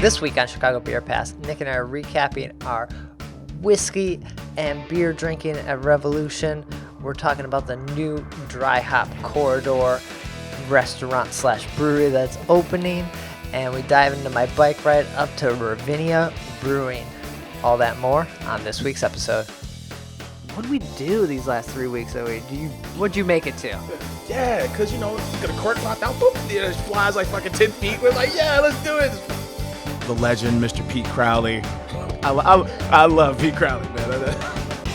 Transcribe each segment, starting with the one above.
This week on Chicago Beer Pass, Nick and I are recapping our whiskey and beer drinking at Revolution. We're talking about the new dry hop corridor restaurant / brewery that's opening, and we dive into my bike ride up to Ravinia Brewing. All that more on this week's episode. What did we do these last 3 weeks? What'd you make it to? Yeah, because, you get a cork popped out, boop, it flies like fucking 10 feet. We're like, yeah, let's do it. The legend, Mr. Pete Crowley. I love Pete Crowley, man.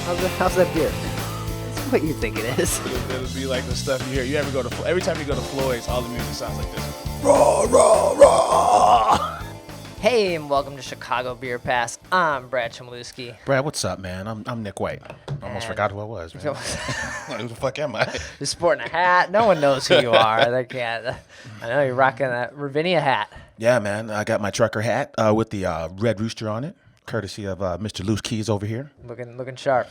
How's that beer? It's what you think it is. It'll be like the stuff you hear. You ever go to, every time you go to Floyd's, all the music sounds like this. Raw, raw, raw. Hey, and welcome to Chicago Beer Pass. I'm Brad Chmielewski. Brad, what's up, man? I'm Nik White. Almost forgot who I was, man. Who the fuck am I? You're sporting a hat. No one knows who you are. They can't. I know you're rocking that Ravinia hat. Yeah, man. I got my trucker hat with the red rooster on it, courtesy of Mr. Loose Keys over here. Looking sharp.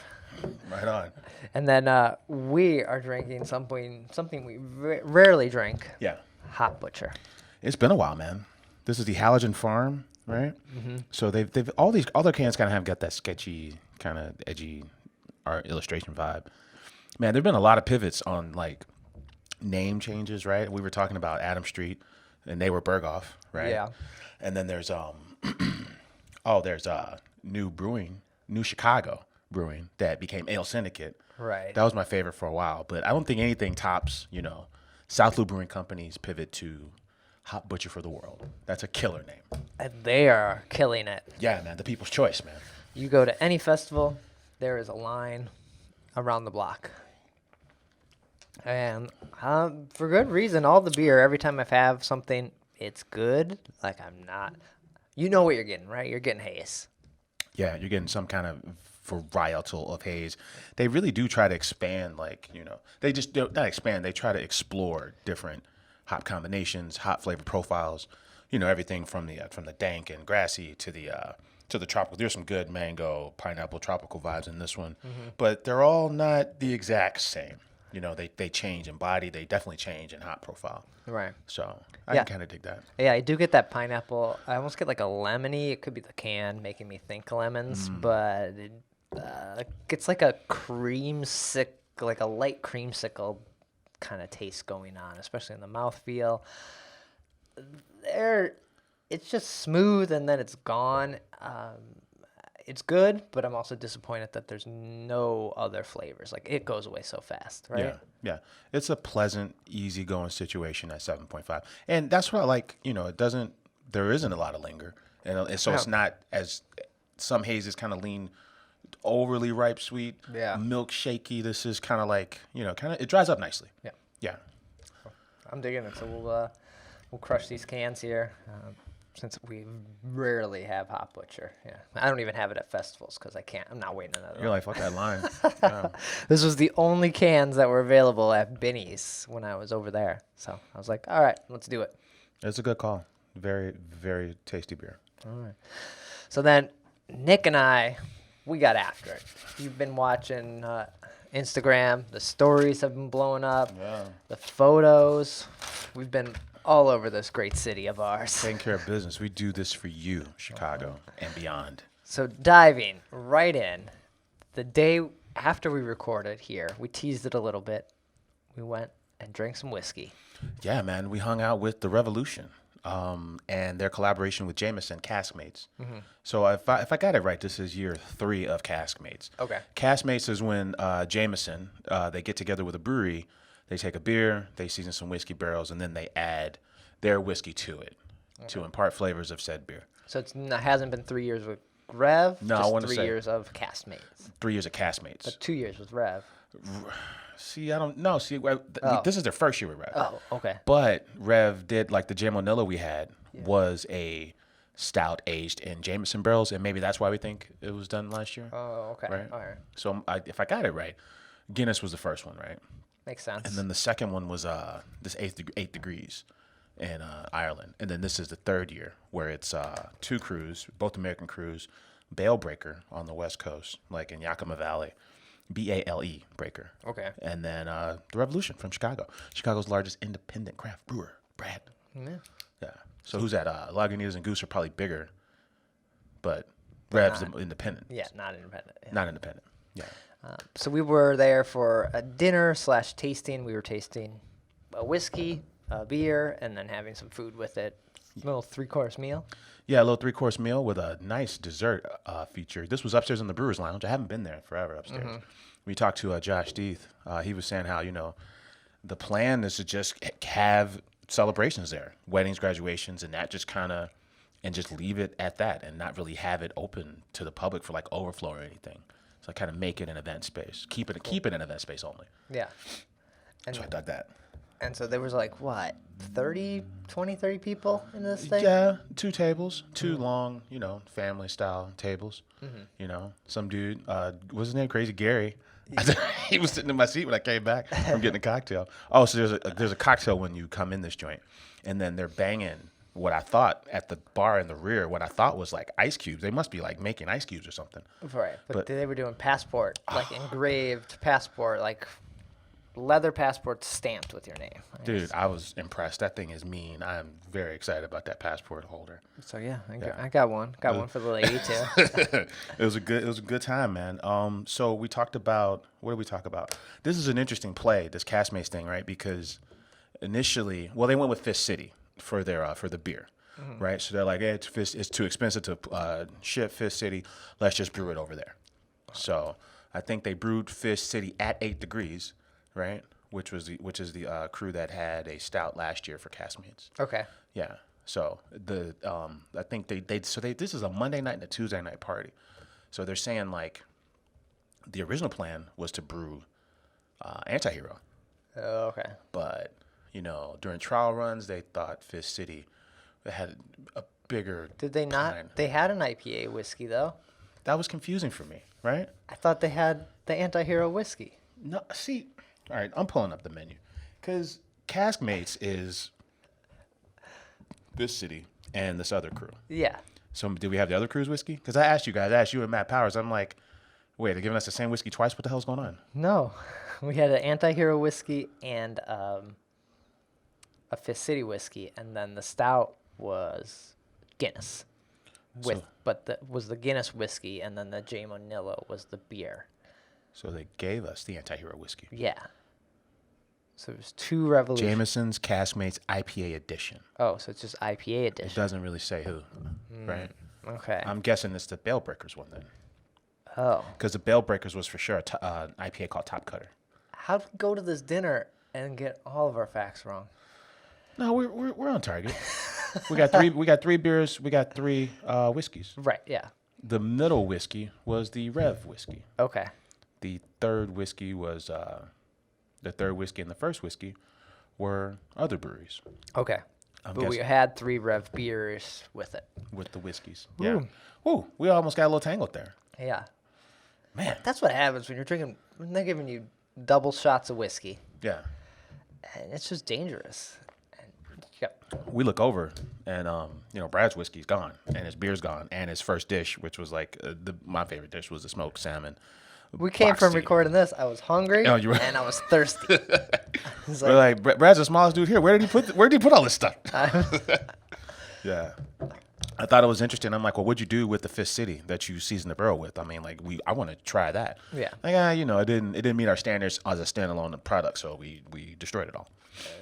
Right on. And then we are drinking something we rarely drink. Yeah. Hop Butcher. It's been a while, man. This is the Halogen Farm, right? Mm-hmm. So they've all these other cans kind of have got that sketchy, kind of edgy art illustration vibe. Man, there've been a lot of pivots on like name changes, right? We were talking about Adam Street, and they were Berghoff, right? Yeah. And then there's New Chicago Brewing that became Ale Syndicate. Right. That was my favorite for a while, but I don't think anything tops, South Loop Brewing Company's pivot to Hop Butcher for the World. That's a killer name. And they are killing it. Yeah, man. The people's choice, man. You go to any festival, there is a line around the block. And for good reason, all the beer, every time I have something, it's good. Like I'm not, you know what you're getting, right? You're getting haze. Yeah, you're getting some kind of varietal of haze. They really do try to expand, they just don't not expand. They try to explore different hop combinations, hop flavor profiles. Everything from the dank and grassy to the tropical. There's some good mango, pineapple, tropical vibes in this one, but they're all not the exact same. They change in body. They definitely change in hop profile. Right. So I can kind of dig that. Yeah, I do get that pineapple. I almost get like a lemony. It could be the can making me think lemons, but it's like a creamsicle, like a light creamsicle kind of taste going on, especially in the mouthfeel. It's just smooth and then it's gone. It's good, but I'm also disappointed that there's no other flavors. Like it goes away so fast, right? Yeah. It's a pleasant, easygoing situation at 7.5, and that's what I like. There isn't a lot of linger, and so it's not as some hazes kind of lean overly ripe, sweet, milkshakey. This is kind of like it dries up nicely. Yeah. I'm digging it. So we'll crush these cans here. Since we rarely have Hop Butcher. Yeah. I don't even have it at festivals because I can't. I'm not waiting another You're one. like, fuck that line. Yeah. This was the only cans that were available at Binny's when I was over there. So I was like, all right, let's do it. It's a good call. Very, very tasty beer. All right. So then Nick and I, we got after it. You've been watching Instagram. The stories have been blowing up. Yeah. The photos. We've been all over this great city of ours. Taking care of business. We do this for you, Chicago, and beyond. So diving right in, the day after we recorded here, we teased it a little bit. We went and drank some whiskey. Yeah, man. We hung out with the Revolution and their collaboration with Jameson, Caskmates. Mm-hmm. So if I got it right, this is year 3 of Caskmates. Okay. Caskmates is when Jameson, they get together with a brewery. They take a beer, they season some whiskey barrels, and then they add their whiskey to it to impart flavors of said beer. So it hasn't been 3 years with Rev? No, just I want to 3 say years of Caskmates. 3 years of Caskmates. But 2 years with Rev. See, I don't know. See, this is their first year with Rev. Oh, okay. But Rev did, like the Jamonilla we had was a stout aged in Jameson barrels, and maybe that's why we think it was done last year. Oh, okay. Right? All right. So if I got it right, Guinness was the first one, right? Makes sense. And then the second one was this 8 Degrees in Ireland. And then this is the third year where it's 2 crews, both American crews, Bale Breaker on the West Coast, like in Yakima Valley, BALE Breaker. Okay. And then the Revolution from Chicago, Chicago's largest independent craft brewer, Brad. Yeah. Yeah. So who's that? Lagunitas and Goose are probably bigger, but Rev's independent. Yeah, not independent. Yeah. Not independent. Yeah. So we were there for a dinner/tasting. We were tasting a whiskey, a beer, and then having some food with it. A little 3-course meal. Yeah, a little 3-course meal with a nice dessert feature. This was upstairs in the Brewers Lounge. I haven't been there forever upstairs. Mm-hmm. We talked to Josh Deeth. He was saying how, the plan is to just have celebrations there, weddings, graduations, and that just kind of, and just leave it at that and not really have it open to the public for like overflow or anything. So I kind of make it an event space. Keep it an event space only. Yeah. And so I dug that. And so there was like, what, 30 people in this thing? Yeah, 2 tables, 2 long, family-style tables. Mm-hmm. Some dude, what's his name, Crazy Gary? He was sitting in my seat when I came back from getting a cocktail. Oh, so there's a cocktail when you come in this joint. And then they're banging what I thought at the bar in the rear, what I thought was like ice cubes. They must be like making ice cubes or something. Right, but they were doing passport, like engraved passport, like leather passport stamped with your name. Dude, I was impressed. That thing is mean. I'm very excited about that passport holder. So yeah, I got one. Got one for the lady too. It was a good time, man. So we talked about, what did we talk about? This is an interesting play, this Castmates thing, right? Because initially, they went with Fist City for their for the beer. Mm-hmm. Right? So they're like, hey, it's too expensive to ship Fist City. Let's just brew it over there. So I think they brewed Fist City at 8 Degrees. Right, which is the crew that had a stout last year for Castmates. Okay. Yeah. So I think this is a Monday night and a Tuesday night party. So they're saying like the original plan was to brew Antihero. Oh, okay. But during trial runs they thought Fist City had a bigger. Did they not? Plan. They had an IPA whiskey though. That was confusing for me, right? I thought they had the Antihero whiskey. No, see. All right, I'm pulling up the menu because Caskmates is this city and this other crew. Yeah. So do we have the other crew's whiskey? Because I asked you and Matt Powers. I'm like, wait, they're giving us the same whiskey twice? What the hell's going on? No. We had an Antihero whiskey and a Fist City whiskey, and then the stout was Guinness. Was the Guinness whiskey, and then the J. Manillo was the beer. So they gave us the Antihero whiskey. Yeah. So there's 2 Revolution. Jameson's Castmates IPA edition. Oh, so it's just IPA edition. It doesn't really say who, right? Okay. I'm guessing it's the Bale Breakers one then. Oh. Because the Bale Breakers was for sure an IPA called Top Cutter. How'd we go to this dinner and get all of our facts wrong? No, we're on target. We got 3 beers. We got 3 whiskeys. Right. Yeah. The middle whiskey was the Rev whiskey. Okay. The third whiskey was the third whiskey and the first whiskey were other breweries. Okay. But we had 3 Rev beers with it. With the whiskeys. Yeah. Ooh, we almost got a little tangled there. Yeah. Man. That's what happens when they're giving you double shots of whiskey. Yeah. And it's just dangerous. We look over and Brad's whiskey's gone and his beer's gone and his first dish, which was like my favorite dish, was the smoked salmon. We came from recording this. I was hungry and I was thirsty. We're like, Brad's the smallest dude here. Where did he put all this stuff? Yeah. I thought it was interesting. I'm like, well, what'd you do with the Fist City that you seasoned the barrel with? I mean, like, I want to try that. Yeah. Like, it didn't meet our standards as a standalone product, so we destroyed it all.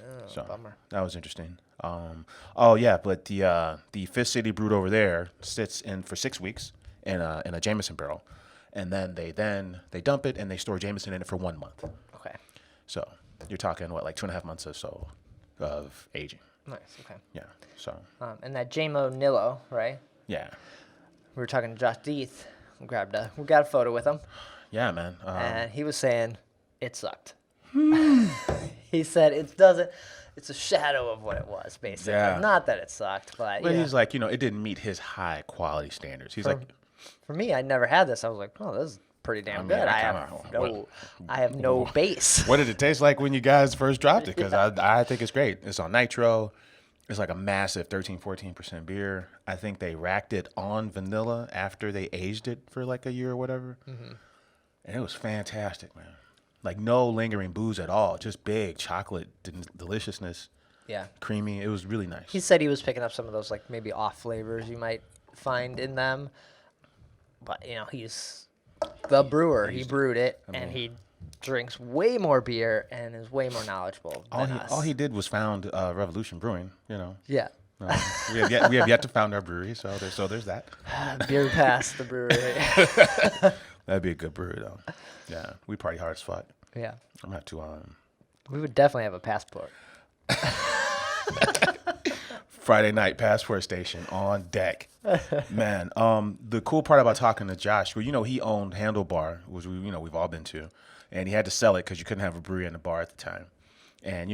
Oh, so bummer. That was interesting. But the Fist City brewed over there sits in for 6 weeks in a Jameson barrel. And then they dump it and they store Jameson in it for 1 month. Okay. So you're talking like 2.5 months or so of aging. Nice. Okay. Yeah. So. And that J. Manillo, right? Yeah. We were talking to Josh Deeth. We got a photo with him. Yeah, man. And he was saying it sucked. He said it's a shadow of what it was, basically. Yeah. Not that it sucked, but he's like, it didn't meet his high quality standards. He's like. For me, I never had this. I was like, oh, this is pretty damn good. I have no base. What did it taste like when you guys first dropped it? Because I think it's great. It's on nitro. It's like a massive 13-14% beer. I think they racked it on vanilla after they aged it for like a year or whatever. Mm-hmm. And it was fantastic, man. Like no lingering booze at all. Just big chocolate deliciousness. Yeah. creamy. It was really nice. He said he was picking up some of those like maybe off flavors you might find in them, but he's the brewer. He brewed it, and he drinks way more beer and is way more knowledgeable than us. All he did was found Revolution Brewing. Yeah. We have yet to found our brewery, so there's that. Beer past the brewery. That'd be a good brewery though. Yeah, we party hard as fuck. Yeah. I'm not too We would definitely have a passport. Friday night passport station on deck. Man, the cool part about talking to Josh, well, he owned Handlebar, which we've all been to, and he had to sell it because you couldn't have a brewery in the bar at the time. And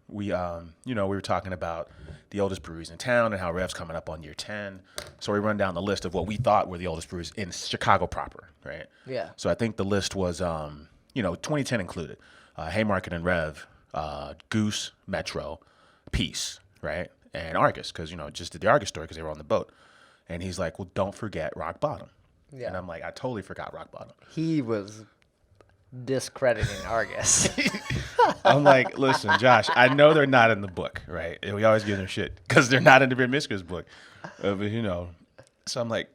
we were talking about the oldest breweries in town and how Rev's coming up on year 10. So we run down the list of what we thought were the oldest breweries in Chicago proper, right? Yeah. So I think the list was 2010 included, Haymarket and Rev, Goose, Metro, Peace, right? And Argus, because, just did the Argus story because they were on the boat. And he's like, well, don't forget Rock Bottom. Yeah. And I'm like, I totally forgot Rock Bottom. He was discrediting Argus. I'm like, listen, Josh, I know they're not in the book, right? And we always give them shit because they're not in the Beer Miskers book. So I'm like,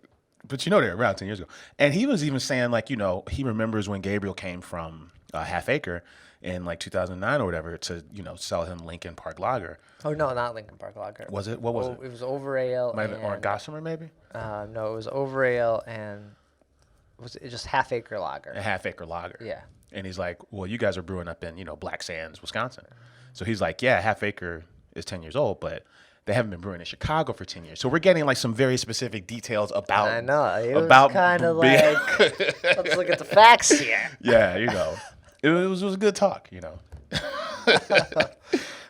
but they're around 10 years ago. And he was even saying, like, he remembers when Gabriel came from Half Acre in like 2009 or whatever to, sell him Lincoln Park Lager. Oh, no, not Lincoln Park Lager. Was it? What was it? It was Over Ale. Or Gossamer, maybe? No, it was Over Ale and was it just Half Acre Lager? A Half Acre Lager. Yeah. And he's like, well, you guys are brewing up in, Black Sands, Wisconsin. So he's like, yeah, Half Acre is 10 years old, but they haven't been brewing in Chicago for 10 years. So we're getting like some very specific details about. I know. It was kind of like, let's look at the facts here. Yeah, it was a good talk, He's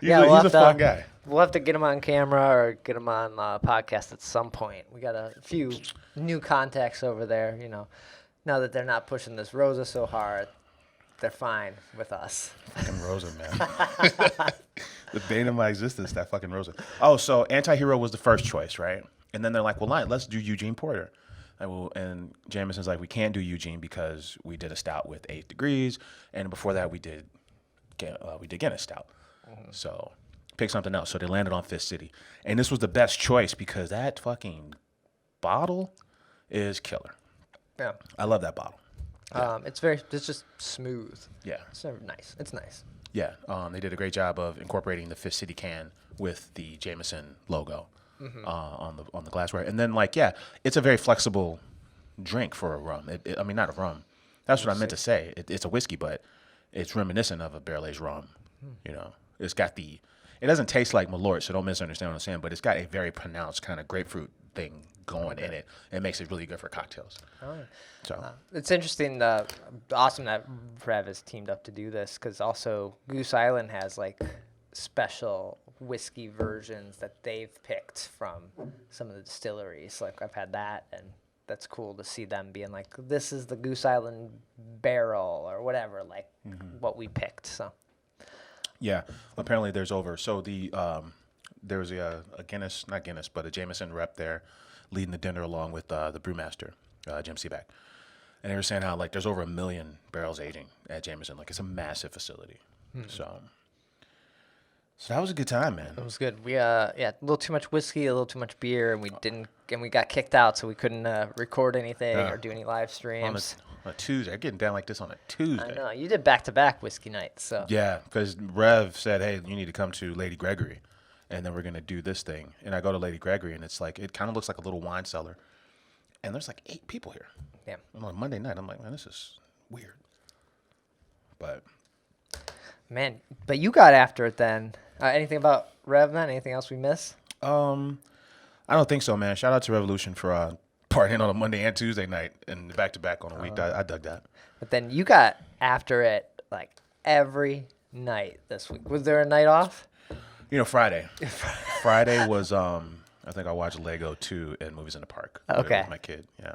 a fun guy. We'll have to get him on camera or get him on podcast at some point. We got a few new contacts over there, Now that they're not pushing this Rosa so hard, they're fine with us. Fucking Rosa, man. The bane of my existence, that fucking Rosa. Oh, so Anti-Hero was the first choice, right? And then they're like, well, let's do Eugene Porter. And Jameson's like, we can't do Eugene because we did a stout with 8 degrees, and before that we did Guinness stout. Mm-hmm. So pick something else. So they landed on Fifth City, and this was the best choice because that fucking bottle is killer. Yeah, I love that bottle. Yeah. It's just smooth. Yeah, it's nice. It's nice. Yeah, they did a great job of incorporating the Fifth City can with the Jameson logo. Mm-hmm. On the glassware, and then it's a very flexible drink for a rum. Not a rum. That's what I meant to say. It's a whiskey, but it's reminiscent of a barrel aged rum. It's got it doesn't taste like Malort, so don't misunderstand what I'm saying. But it's got a very pronounced kind of grapefruit thing going in it. It makes it really good for cocktails. Oh. So it's interesting. Awesome that Rev has teamed up to do this because also Goose Island has like special whiskey versions that they've picked from some of the distilleries. Like I've had that, and that's cool to see them being like, this is the Goose Island barrel or whatever, like what we picked. So yeah, apparently there's there's a Guinness, not Guinness, but a Jameson rep there leading the dinner along with the brewmaster, Jim Seaback. And they were saying how like there's over 1 million barrels aging at Jameson. Like it's a massive facility. So that was a good time, man. It was good. We a little too much whiskey, a little too much beer, and we got kicked out, so we couldn't record anything or do any live streams. On a Tuesday, getting down like this on a Tuesday. I know you did back-to-back whiskey nights, so yeah, because Rev said, "Hey, you need to come to Lady Gregory, and then we're gonna do this thing." And I go to Lady Gregory, and it's like it kind of looks like a little wine cellar, and there's like 8 people here. Yeah. And on Monday night, I'm like, man, this is weird. But you got after it then. Anything about Rev, man? Anything else we miss? I don't think so, man. Shout out to Revolution for partying on a Monday and Tuesday night and back-to-back on a week. I dug that. But then you got after it like every night this week. Was there a night off? Friday. Friday was, I think I watched Lego 2 and Movies in the Park. Okay. With my kid, yeah.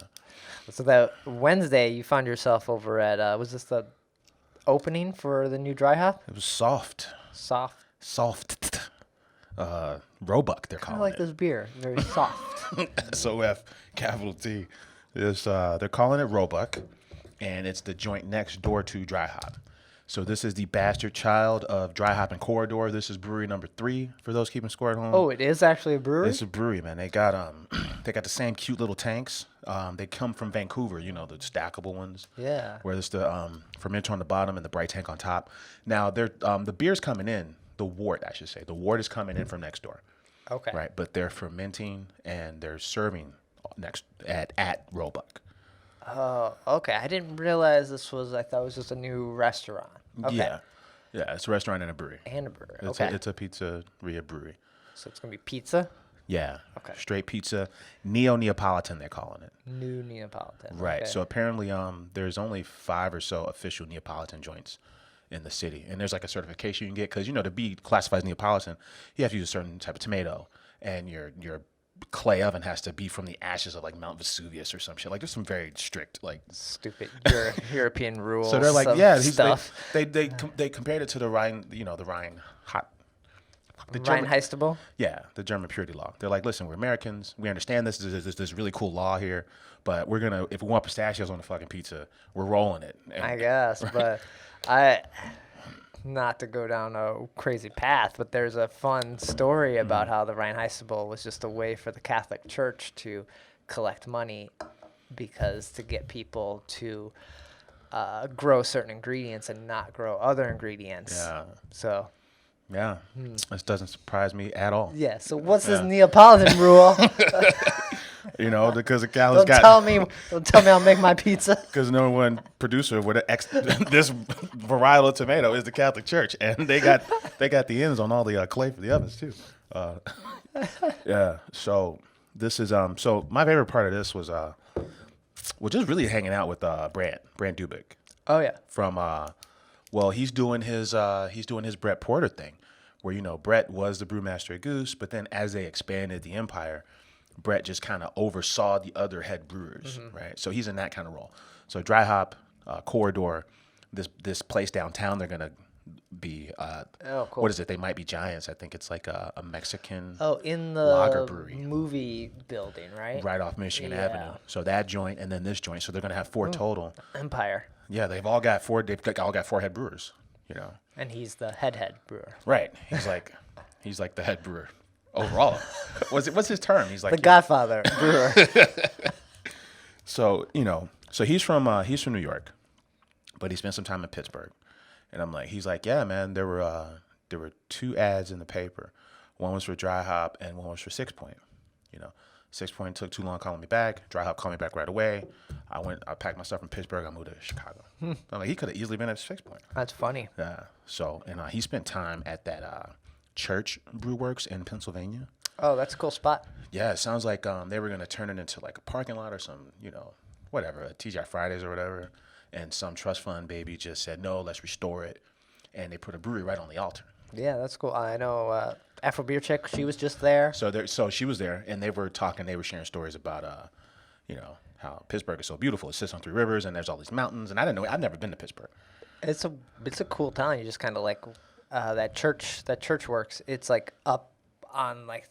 So that Wednesday, you found yourself over at, was this the opening for the new dry hop? It was soft. Roebuck, they're calling it. I like this beer. Very soft. SOF, capital T. They're calling it Roebuck, and it's the joint next door to dry hop. So this is the bastard child of Dry Hop and Corridor. This is brewery number 3 for those keeping score at home. Oh, it is actually a brewery? It's a brewery, man. They got they got the same cute little tanks. They come from Vancouver, you know, the stackable ones. Yeah. Where there's the fermenter on the bottom and the bright tank on top. Now they're the beer's coming in, the wort, I should say. The wort is coming in from next door. Okay. Right. But they're fermenting and they're serving next at Roebuck. Oh, okay. I didn't realize this was. I thought it was just a new restaurant. Okay. Yeah, it's a restaurant and a brewery. And a brewery. It's Okay. it's a pizzeria brewery. So it's gonna be pizza. Yeah. Okay. Straight pizza, Neapolitan they're calling it. New Neapolitan. Right. Okay. So apparently, there's only 5 or so official Neapolitan joints in the city, and there's like a certification you can get because to be classified as Neapolitan, you have to use a certain type of tomato, and your clay oven has to be from the ashes of like Mount Vesuvius or some shit. Like there's some very strict like stupid European rules. So they're like, stuff. They compared it to the Rhine, the Rhine hot. The Reinheitsgebot? Yeah, the German purity law. They're like, listen, we're Americans. We understand this. There's this really cool law here, but we're gonna, if we want pistachios on the fucking pizza, we're rolling it. I guess, but not to go down a crazy path, but there's a fun story about how the Reinheitsgebot was just a way for the Catholic Church to collect money because to get people to grow certain ingredients and not grow other ingredients. Yeah. So. Yeah, this doesn't surprise me at all. Yeah. So what's this Neapolitan rule? Because the Cali's Don't tell me I'll make my pizza. Because no one producer with this varietal of tomato is the Catholic Church, and they got the ends on all the clay for the ovens too. Yeah. So this is so my favorite part of this was just really hanging out with Brant Dubik. Oh yeah. From he's doing his Brett Porter thing, where Brett was the brewmaster at Goose, but then as they expanded the empire, Brett just kind of oversaw the other head brewers, right? So he's in that kind of role. So Dry Hop, Corridor, this place downtown, they're gonna be cool. What is it? They might be giants. I think it's like a Mexican in the lager brewery movie building, right? Right off Michigan Avenue. So that joint and then this joint. So they're gonna have 4 total. Empire. Yeah, they've all got 4 head brewers. And he's the head brewer. Right. He's like the head brewer overall. What's his term? He's like the Godfather brewer. So he's from New York, but he spent some time in Pittsburgh, and he's like, yeah, man, there were 2 ads in the paper. One was for Dry Hop and one was for 6 Point. 6 Point took too long calling me back. Dry Hop called me back right away. I packed my stuff from Pittsburgh. I moved to Chicago. I'm like, he could have easily been at 6 Point. That's funny. Yeah. So, and he spent time at that Church Brew Works in Pennsylvania. Oh, that's a cool spot. Yeah, it sounds like they were going to turn it into like a parking lot or some, whatever, a TGI Fridays or whatever. And some trust fund baby just said, no, let's restore it. And they put a brewery right on the altar. Yeah, that's cool. I know Afro Beer Chick, she was just there. So she was there, and they were sharing stories about, how Pittsburgh is so beautiful. It sits on 3 rivers, and there's all these mountains. And I didn't know, I've never been to Pittsburgh. It's a cool town. You just kind of like that church works. It's like up on like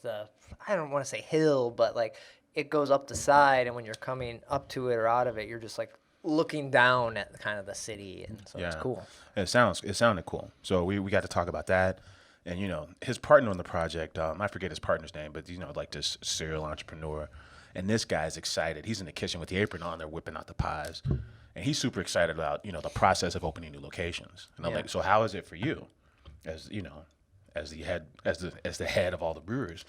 I don't want to say hill, but like it goes up the side, and when you're coming up to it or out of it, you're just like looking down at kind of the city, and so it's cool. It sounded cool. So we got to talk about that, and his partner on the project, I forget his partner's name, but like this serial entrepreneur, and this guy's excited. He's in the kitchen with the apron on, they're whipping out the pies, and he's super excited about the process of opening new locations. And I'm like, so how is it for you, as as the head of all the brewers?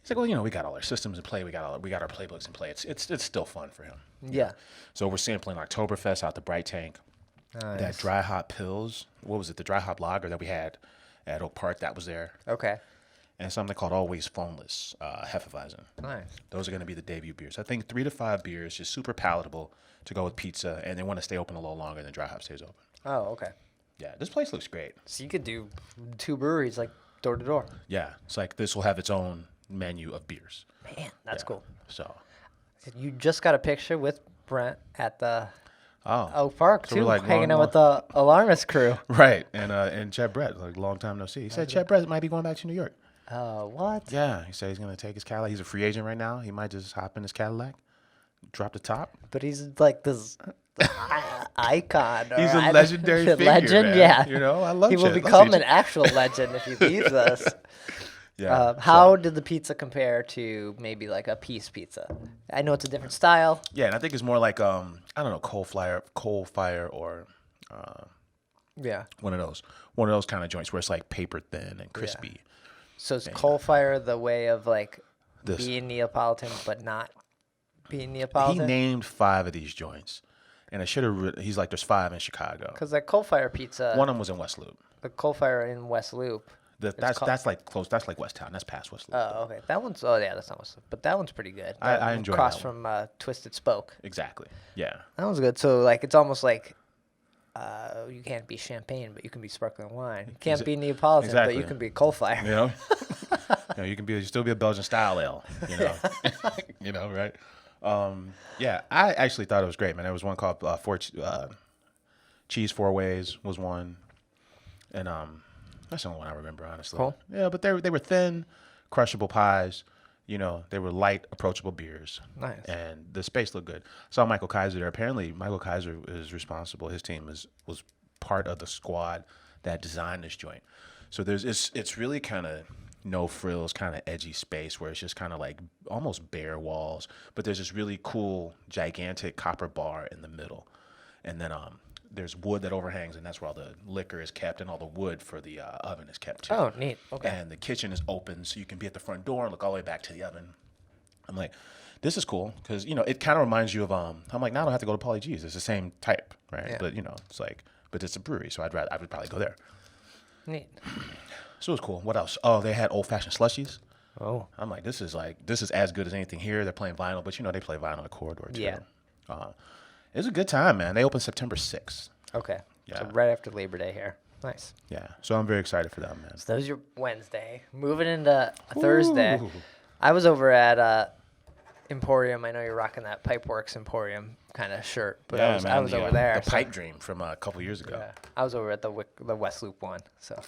He's like, well, we got all our systems in play. We got our playbooks in play. It's still fun for him. Yeah. So we're sampling Oktoberfest out the Bright Tank. Nice. That Dry Hop Pils. What was it? The Dry Hop Lager that we had at Oak Park, that was there. Okay. And something called Always Phoneless Hefeweizen. Nice. Those are going to be the debut beers. I think 3 to 5 beers, just super palatable to go with pizza, and they want to stay open a little longer than Dry Hop stays open. Oh, okay. Yeah, this place looks great. So you could do 2 breweries like door to door. Yeah, it's like this will have its own menu of beers. Man, that's cool. So you just got a picture with Brent at the Oak Park so too, we're like hanging out with the Alarmist crew. Right, and Chet Brett, like long time no see. He said Chet Brett might be going back to New York. What? Yeah, he said he's going to take his Cadillac. He's a free agent right now. He might just hop in his Cadillac Drop the top. But he's like this icon. Or He's a legendary figure, legend, man. yeah. You know, I love He will Chet. become an actual legend if he leaves us. Yeah. How did the pizza compare to maybe like a piece pizza? I know it's a different style. Yeah, and I think it's more like I don't know, coal fire, or one of those kind of joints where it's like paper thin and crispy. So is coal fire the way of like being Neapolitan but not being Neapolitan? He named 5 of these joints, and I should have. He's like, there's 5 in Chicago. Because like coal fire pizza. One of them was in West Loop. The coal fire in West Loop. That's like close. That's like West Town. That's past West Loop. Oh, okay. That one's. Oh, yeah, that's not West Loop, but that one's pretty good. I enjoy across that one. from Twisted Spoke. Exactly. Yeah. That one's good. So like, it's almost like you can't be champagne, but you can be sparkling wine. You can't be Neapolitan, but you can be coal fire. You know. You still be a Belgian style ale. You know. You know, right? Yeah, I actually thought it was great, man. There was one called Cheese Four Ways was one, and that's the only one I remember, honestly. Cool. Yeah, but they were thin, crushable pies. You know, they were light, approachable beers. Nice. And the space looked good. Saw Michael Kaiser there. Apparently, Michael Kaiser is responsible. His team was part of the squad that designed this joint. So it's really kind of no frills, kind of edgy space where it's just kind of like almost bare walls. But there's this really cool, gigantic copper bar in the middle. And then there's wood that overhangs, and that's where all the liquor is kept, and all the wood for the oven is kept too. Oh, neat. Okay. And the kitchen is open, so you can be at the front door and look all the way back to the oven. I'm like, this is cool, because, you know, it kind of reminds you of, I'm like, now I don't have to go to Pauly G's. It's the same type, right? Yeah. But, you know, it's like, but it's a brewery, so I would probably go there. Neat. So it was cool. What else? Oh, they had old-fashioned slushies. Oh. I'm like, this is as good as anything here. They're playing vinyl, but, you know, they play vinyl at Corridor, too. Yeah. It was a good time, man. They opened September 6th. Okay. Yeah. So right after Labor Day here. Nice. Yeah. So I'm very excited for them, man. So that was your Wednesday. Moving into Thursday, I was over at Emporium. I know you're rocking that Pipeworks Emporium kind of shirt, but Yeah, I was over there. The Pipe Dream from a couple years ago. Yeah. I was over at the West Loop one. So.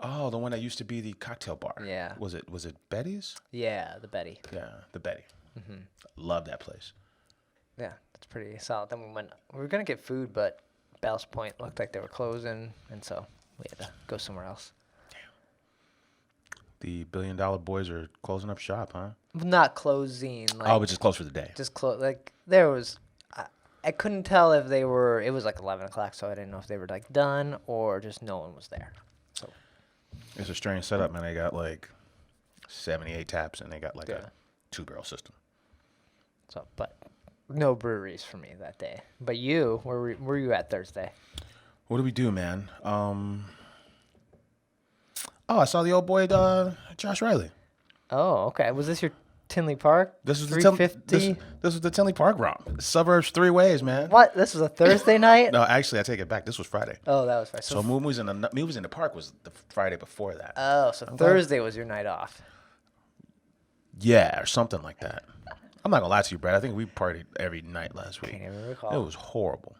Oh, the one that used to be the cocktail bar. Yeah. Was it Betty's? Yeah, the Betty. Yeah, the Betty. Mm-hmm. Love that place. Yeah, that's pretty solid. Then we were gonna get food, but Ballast Point looked like they were closing, and so we had to go somewhere else. Damn. The $1 billion boys are closing up shop, huh? Not closing. Like, but just closed for the day. Just close. Like there was, I couldn't tell if they were. It was like 11 o'clock, so I didn't know if they were like done or just no one was there. So it's a strange setup, man. They got like 78 taps, and they got like a 2-barrel system. So, but no breweries for me that day. But you, where were you at Thursday? What do we do, man? I saw the old boy, Josh Riley. Oh, okay. Was this your Tinley Park? This was 350? This was the Tinley Park romp. Suburbs 3 ways, man. What? This was a Thursday night? No, actually, I take it back. This was Friday. Oh, that was Friday. So movies in the park was the Friday before that. Oh, so Thursday was your night off. Yeah, or something like that. I'm not gonna lie to you, Brad. I think we partied every night last week. Can't even recall. It was horrible.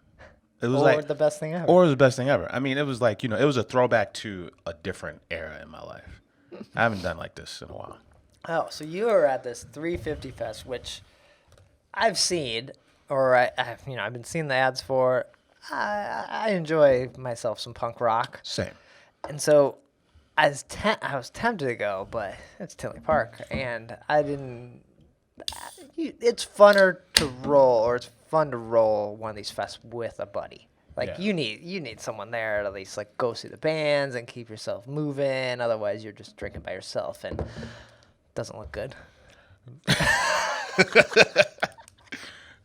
It was Or the best thing ever. Or it was the best thing ever. I mean, it was like, you know, it was a throwback to a different era in my life. I haven't done like this in a while. Oh, so you were at this 350 Fest, which I've seen, or I've been seeing the ads for. I enjoy myself some punk rock. Same. And so I was tempted to go, but it's Tinley Park, and I didn't. It's funner to roll, or it's fun to roll one of these fests with a buddy. Like you need someone there to at least like go see the bands and keep yourself moving. Otherwise, you're just drinking by yourself and it doesn't look good.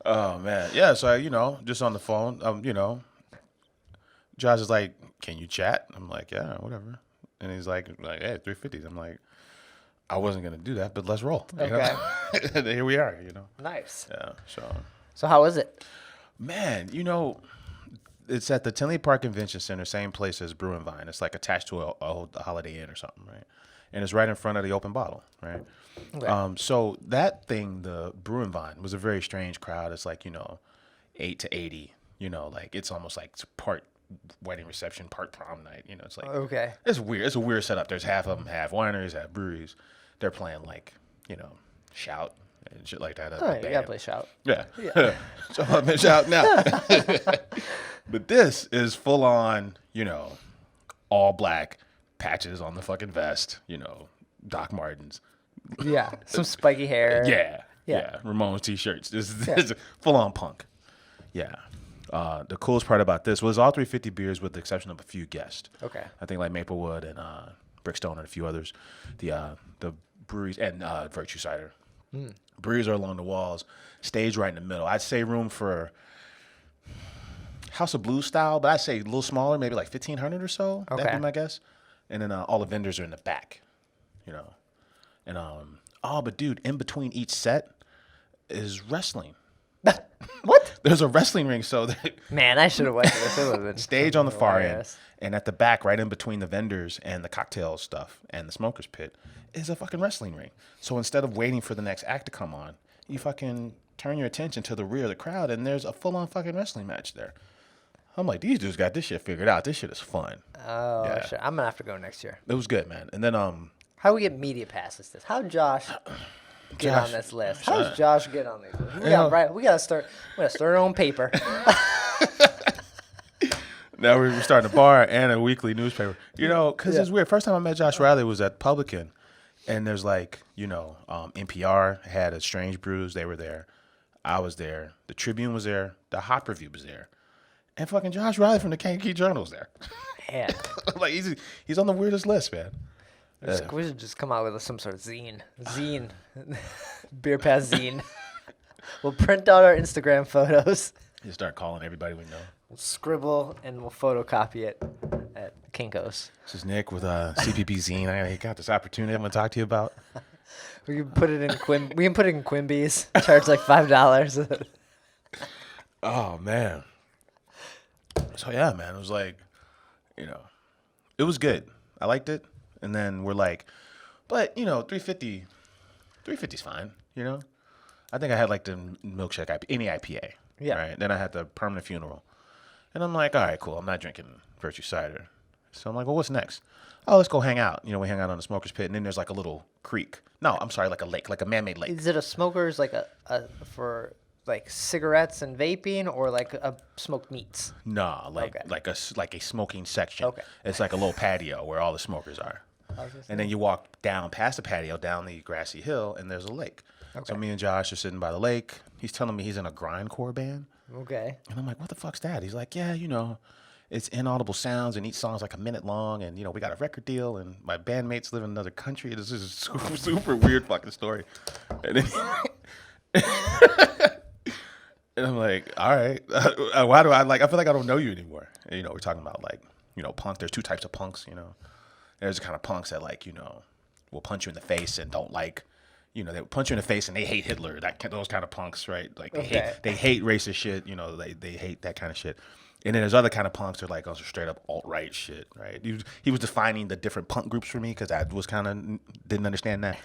Oh man, yeah. So just on the phone, Josh is like, "Can you chat?" I'm like, "Yeah, whatever." And he's like, "Hey, 350s." I'm like, I wasn't gonna do that, but let's roll. Okay. And here we are. Nice. Yeah. So how is it? Man, it's at the Tinley Park Convention Center, same place as Brew and Vine. It's like attached to a Holiday Inn or something, right? And it's right in front of the open bottle, right? Okay. So that thing, the Brew and Vine, was a very strange crowd. It's like 8 to 80. Like it's almost like part wedding reception, part prom night. It's like okay. It's weird. It's a weird setup. There's half of them have wineries, have breweries. They're playing like Shout, and shit like that. Oh, you gotta play shout. Yeah. So I'm gonna shout now. But this is full on, all black patches on the fucking vest, Doc Martens. Yeah, some spiky hair. Yeah. Ramones t-shirts. This is full on punk. Yeah. The coolest part about this was all 350 beers with the exception of a few guests. Okay. I think like Maplewood and Brickstone and a few others. The breweries and Virtue Cider. Breweries are along the walls. Stage right in the middle. I'd say room for House of Blues style, but I'd say a little smaller, maybe like 1,500 or so. Okay. That'd be my guess. And then all the vendors are in the back, And but dude, in between each set is wrestling. What? There's a wrestling ring, so Man, I should have went to this. It would have been stage on the far end, hilarious. and at the back, right in between the vendors and the cocktail stuff and the smokers pit, is a fucking wrestling ring. So instead of waiting for the next act to come on, you fucking turn your attention to the rear of the crowd, and there's a full-on fucking wrestling match there. I'm like, these dudes got this shit figured out. This shit is fun. Oh, Yeah. shit. I'm gonna have to go next year. It was good, man. And then How do we get media passes? This? How Josh get on this list? How does Josh get on these lists? We gotta start. We gotta start our own paper. now we're starting a bar and a weekly newspaper. Because it's weird. First time I met Josh Riley was at Publican, and there's like, NPR had a Strange Brews. They were there. I was there. The Tribune was there. The Hop Review was there. And fucking Josh Riley from the Kankakee Journal was there. Man. Like, he's on the weirdest list, man. We should just come out with some sort of zine. Beer pass zine. We'll print out our Instagram photos. You start calling everybody we know. We'll scribble and we'll photocopy it at Kinko's. This is Nick with CPP Zine. I got this opportunity I'm going to talk to you about. We can put it in Quimby's. Charge like $5. Oh, man. So, yeah, man. It was like, it was good. I liked it. And then we're like, but, 350's fine, I think I had like the milkshake IPA, any IPA. Yeah. Right. Then I had the permanent funeral. And I'm like, all right, cool. I'm not drinking Virtue Cider. So I'm like, well, what's next? Oh, let's go hang out. We hang out on the smoker's pit. And then there's like a little creek. No, I'm sorry, like a lake, like a man-made lake. Is it a smoker's like a for like cigarettes and vaping, or like a smoked meats? No, like a smoking section. Okay. It's like a little patio where all the smokers are. And then you walk down past the patio, down the grassy hill, and there's a lake. Okay. So me and Josh are sitting by the lake. He's telling me he's in a grindcore band. Okay. And I'm like, what the fuck's that? He's like, yeah, it's inaudible sounds, and each song's like a minute long, and, we got a record deal, and my bandmates live in another country. This is a super, super weird fucking story. And then and I'm like, all right. Why do I feel like I don't know you anymore. And, we're talking about like, punk. There's two types of punks, There's the kind of punks that will punch you in the face and don't like, they will punch you in the face and they hate Hitler. Those kind of punks, right? Like they hate racist shit. They hate that kind of shit. And then there's other kind of punks that are like straight up alt-right shit, right? He was defining the different punk groups for me because I was kind of didn't understand that.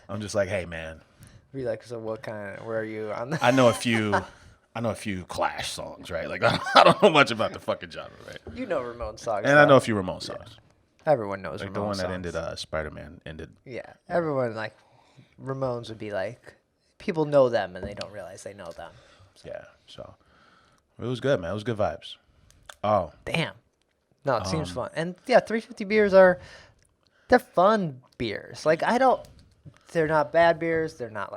I'm just like, hey man. Be like, so what kind? Where are you on that? I know a few Clash songs, right? Like I don't know much about the fucking genre, right? You know Ramones songs. And I know a few Ramones songs. Everyone knows like Ramones the one songs. that ended Spider-Man ended. Yeah, everyone like Ramones would be like, people know them and they don't realize they know them. Yeah, so it was good, man. It was good vibes. Oh, damn. No, it seems fun. And yeah, 350 beers they're fun beers. Like they're not bad beers. They're not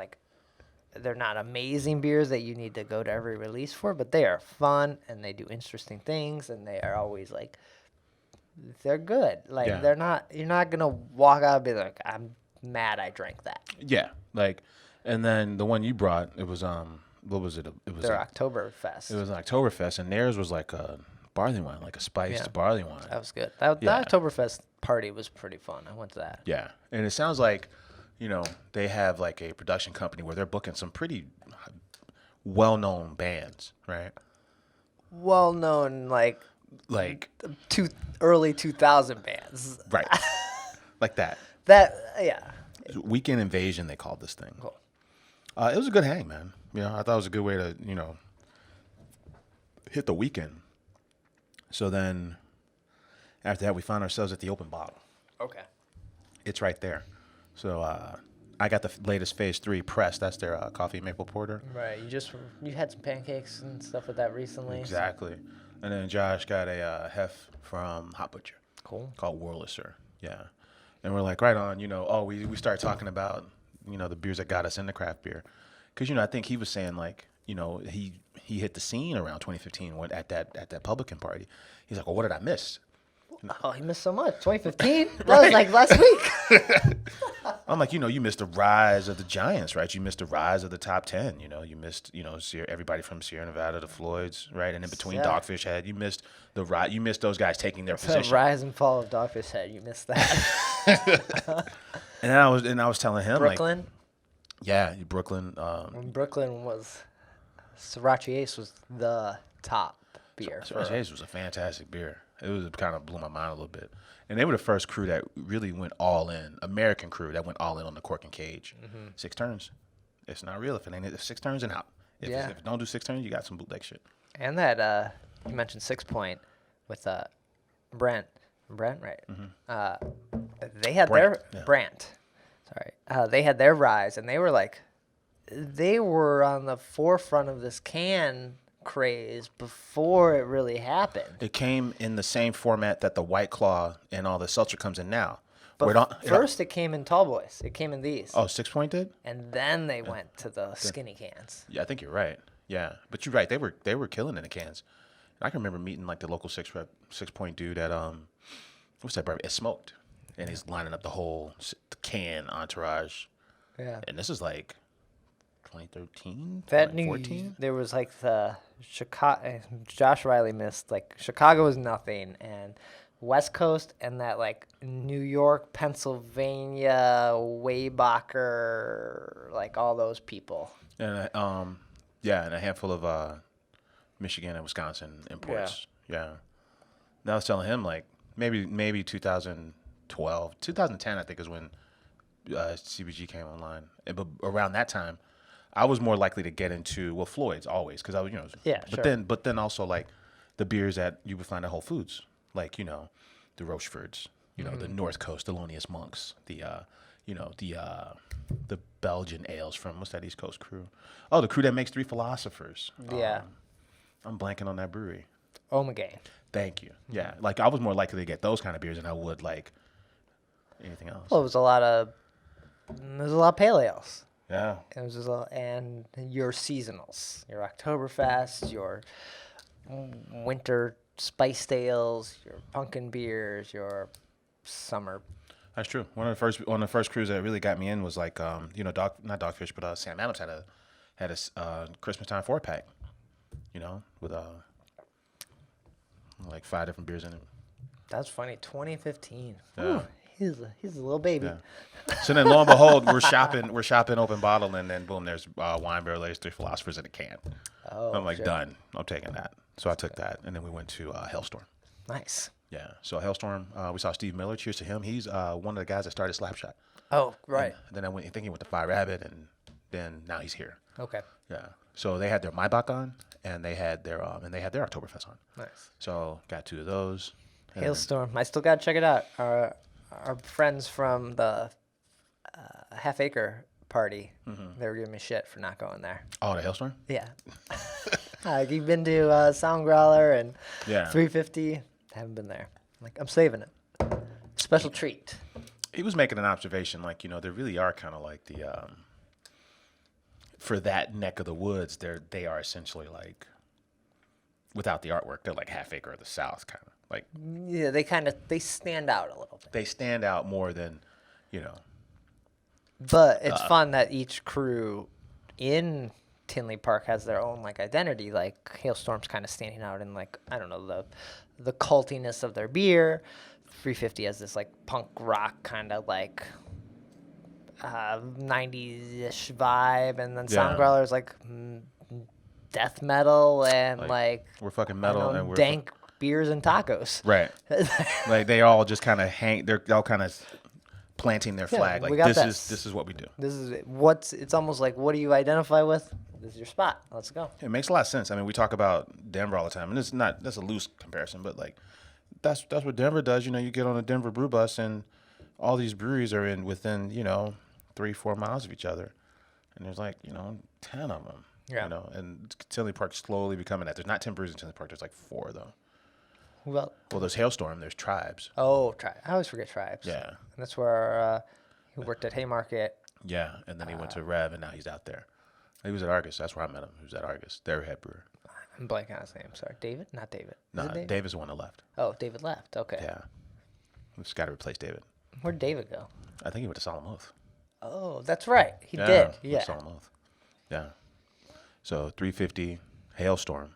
amazing beers that you need to go to every release for, but they are fun and they do interesting things and they are always like, they're good. Like you're not gonna walk out and be like, I'm mad I drank that. Yeah, like, and then the one you brought, it was what was it? It was their Oktoberfest. It was an Oktoberfest, and theirs was like a barley wine, like a spiced barley wine. That was good. The Oktoberfest party was pretty fun. I went to that. Yeah, and it sounds like, they have like a production company where they're booking some pretty well-known bands, right? Well-known, like early 2000 bands. Right. Like that. Yeah. Weekend Invasion, they called this thing. Cool. It was a good hang, man. I thought it was a good way to, hit the weekend. So then after that, we found ourselves at the Open Bottle. Okay. It's right there. So I got the latest Phase 3 press. That's their coffee maple porter. Right. You had some pancakes and stuff with that recently. Exactly. And then Josh got a hef from Hot Butcher. Cool. Called Wurlitzer. Yeah. And we're like, right on, we started talking about, the beers that got us into craft beer. Because, I think he was saying, like, he hit the scene around 2015 at that publican party. He's like, well, what did I miss? Oh, he missed so much. 2015? That was like last week. I'm like, you missed the rise of the Giants, right? You missed the rise of the top 10. You missed, everybody from Sierra Nevada to Floyd's, right? And in between Dogfish Head, you missed you missed those guys taking their position. The rise and fall of Dogfish Head, you missed that. and I was telling him, Brooklyn? like, yeah, Brooklyn. When Brooklyn was, Sriracha Ace was the top beer. Sriracha Ace was a fantastic beer. It was kind of blew my mind a little bit. And they were the first crew that really went all in, American crew that went all in on the cork and cage. 6 turns. It's not real if it ain't 6 turns and out. If it don't do 6 turns, you got some bootleg shit. And that, you mentioned 6 Point with Brent, right? They had Brandt. Sorry. They had their rise, and they were on the forefront of this can craze before it really happened. It came in the same format that the White Claw and all the seltzer comes in now. But first it came in tall boys. It came in these. Oh, 6 Point did? And then they went to the skinny cans. Yeah, I think you're right. Yeah, but you're right. They were killing in the cans. And I can remember meeting like the local 6 Point dude at what's that? It Smoked, and he's lining up the whole can entourage. Yeah. And this is like 2013, that 2014. There was like the Chicago. Josh Riley missed like Chicago was nothing, and West Coast and that like New York, Pennsylvania, Waybacher, like all those people. And and a handful of Michigan and Wisconsin imports. Yeah. And I was telling him like maybe 2012, 2010 I think is when CBG came online. But around that time, I was more likely to get into Floyd's always because I was But then also like the beers that you would find at Whole Foods, like the Rochefords, the North Coast Thelonious Monks, the Belgian ales from what's that East Coast crew? Oh, the crew that makes Three Philosophers. Yeah, I'm blanking on that brewery. Omega. Thank you. Yeah, like I was more likely to get those kind of beers than I would like anything else. Well, there's a lot of pale ales. Yeah. It was just and your seasonals, your Oktoberfest, your winter spiced ales, your pumpkin beers, your summer. That's true. One of the first crews that really got me in was like not Dogfish, but Sam Adams had a Christmas time 4-pack, with like 5 different beers in it. That's funny. 2015. Yeah. Ooh, he's a little baby. Yeah. So then, lo and behold, we're shopping open bottle, and then boom, there's wine barrel aged Three Philosophers in a can. Oh, I'm like, done. I'm taking that. So I took that, and then we went to Hailstorm. Nice. Yeah. So Hailstorm, we saw Steve Miller. Cheers to him. He's one of the guys that started Slapshot. Oh, right. And then I think he went to Fire Rabbit, and then now he's here. Okay. Yeah. So they had their Maibach on, and they had their Oktoberfest on. Nice. So got 2 of those. Hailstorm. I still gotta check it out. Our friends from the Half Acre party, they were giving me shit for not going there. Oh, the Hailstorm? Yeah. You've been to Sound Growler and 350. Haven't been there. I'm saving it. Special treat. He was making an observation, like, there really are kind of like the, for that neck of the woods, they are essentially like, without the artwork, they're like Half Acre of the South, kind of. Like, yeah, they stand out a little bit. They stand out more than, But it's fun that each crew in Tinley Park has their own like identity. Like Hailstorm's kind of standing out in like I don't know the cultiness of their beer. 350 has this like punk rock kind of like 90s-ish vibe, and then Sound Growler is like death metal and like we're fucking metal and we're dank beers and tacos. Right. Like they all just kind of hang. They're all kind of planting their flag. Like this is what we do. This is it's almost like what do you identify with? This is your spot. Let's go. It makes a lot of sense. I mean, we talk about Denver all the time, and that's a loose comparison, but like that's what Denver does. You get on a Denver brew bus, and all these breweries are within 3-4 miles of each other, and there's like 10 of them. Yeah. And Tinley Park's slowly becoming that. There's not 10 breweries in Tinley Park. There's like 4 though. Well, There's Hailstorm. There's Tribes. I always forget Tribes. Yeah. And that's where he worked at Haymarket. Yeah, and then he went to Rev, and now he's out there. He was at Argus. That's where I met him. He was at Argus. Their head brewer. I'm blanking on his name. Sorry, David? Not David. No, Is it David? Dave is the one that left. Oh, David left. Okay. Yeah, we just got to replace David. Where'd David go? I think he went to Solemn Oath. Oh, that's right. He did. Yeah. Solemn Oath. Yeah. So 350, Hailstorm,